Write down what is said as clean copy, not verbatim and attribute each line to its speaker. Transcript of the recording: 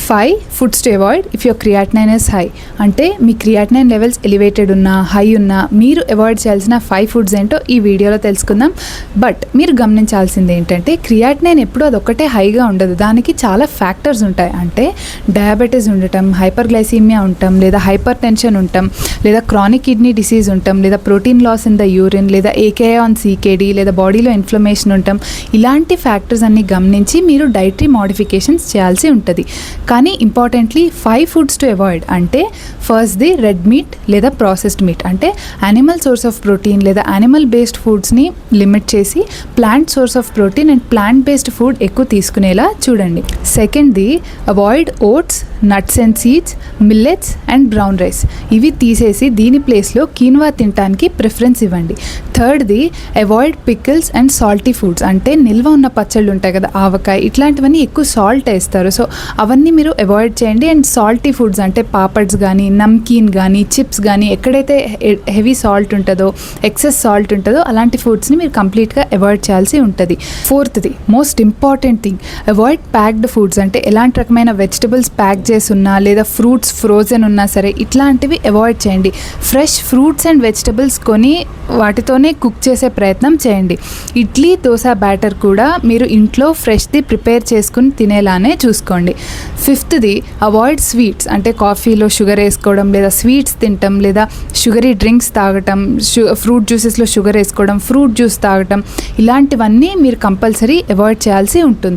Speaker 1: 5 foods to avoid if your creatinine is high. అంటే మీ creatinine levels elevated ఉన్నా, high ఉన్నా మీరు అవాయిడ్ చేయాల్సిన 5 ఫుడ్స్ ఏంటో ఈ వీడియోలో తెలుసుకుందాం. బట్ మీరు గమనించాల్సింది ఏంటంటే క్రియాటినైన్ ఎప్పుడు అదొక్కటే హైగా ఉండదు, దానికి చాలా ఫ్యాక్టర్స్ ఉంటాయి. అంటే డయాబెటీస్ ఉండటం, హైపర్ గ్లైసీమియా ఉండటం, లేదా హైపర్ టెన్షన్ ఉండటం, లేదా క్రానిక్ కిడ్నీ డిసీజ్ ఉండటం, లేదా protein loss in the urine, లేదా ఏకేఐ ఆన్ సీకేడీ, లేదా బాడీలో ఇన్ఫ్లమేషన్ ఉండటం, ఇలాంటి ఫ్యాక్టర్స్ అన్ని గమనించి మీరు డైటరీ మోడిఫికేషన్స్ చేయాల్సి ఉంటుంది. కానీ ఇంపార్టెంట్లీ 5 ఫుడ్స్ టు అవాయిడ్ అంటే ఫస్ట్ ది రెడ్ మీట్ లేదా ప్రాసెస్డ్ మీట్, అంటే యానిమల్ సోర్స్ ఆఫ్ ప్రోటీన్ లేదా యానిమల్ బేస్డ్ ఫుడ్స్ని లిమిట్ చేసి plant source of protein and plant based food ఎక్కువ తీసుకునేలా చూడండి. Second the avoid oats, nuts and seeds, millets and brown rice. ఇవి తీసేసి దీని ప్లేస్లో కీన్వా తినడానికి ప్రిఫరెన్స్ ఇవ్వండి. Third the avoid pickles and salty foods, అంటే నిల్వ ఉన్న పచ్చళ్ళు ఉంటాయి కదా, ఆవకాయ, ఇట్లాంటివన్నీ ఎక్కువ సాల్ట్ వేస్తారు, సో అవన్నీ మీరు అవాయిడ్ చేయండి. అండ్ సాల్టీ ఫుడ్స్ అంటే పాపడ్స్ కానీ, నమ్కీన్ కానీ, చిప్స్ కానీ, ఎక్కడైతే హెవీ సాల్ట్ ఉంటుందో, ఎక్సెస్ సాల్ట్ ఉంటుందో అలాంటి ఫుడ్స్ని మీరు కంప్లీట్గా అవాయిడ్ చేయాల్సి ఉంటుంది. ఫోర్త్ది most important thing, avoid packed foods, అంటే ఎలాంటి రకమైన వెజిటబుల్స్ ప్యాక్ చేసి ఉన్నా లేదా ఫ్రూట్స్ ఫ్రోజన్ ఉన్నా సరే ఇట్లాంటివి అవాయిడ్ చేయండి. ఫ్రెష్ ఫ్రూట్స్ అండ్ వెజిటబుల్స్ కొని వాటితోనే కుక్ చేసే ప్రయత్నం చేయండి. ఇడ్లీ, దోశ బ్యాటర్ కూడా మీరు ఇంట్లో ఫ్రెష్ది ప్రిపేర్ చేసుకుని తినేలానే చూసుకోండి. ఫిఫ్త్ది అవాయిడ్ స్వీట్స్, అంటే కాఫీలో షుగర్ వేసుకోవడం, లేదా స్వీట్స్ తినటం, లేదా షుగరీ డ్రింక్స్ తాగటం, ఫ్రూట్ జ్యూసెస్లో షుగర్ వేసుకోవడం, ఫ్రూట్ జ్యూస్ తాగటం, ఇలాంటివన్నీ మీరు కంపల్సరీ అవాయిడ్ చేయాల్సి ఉంటుంది.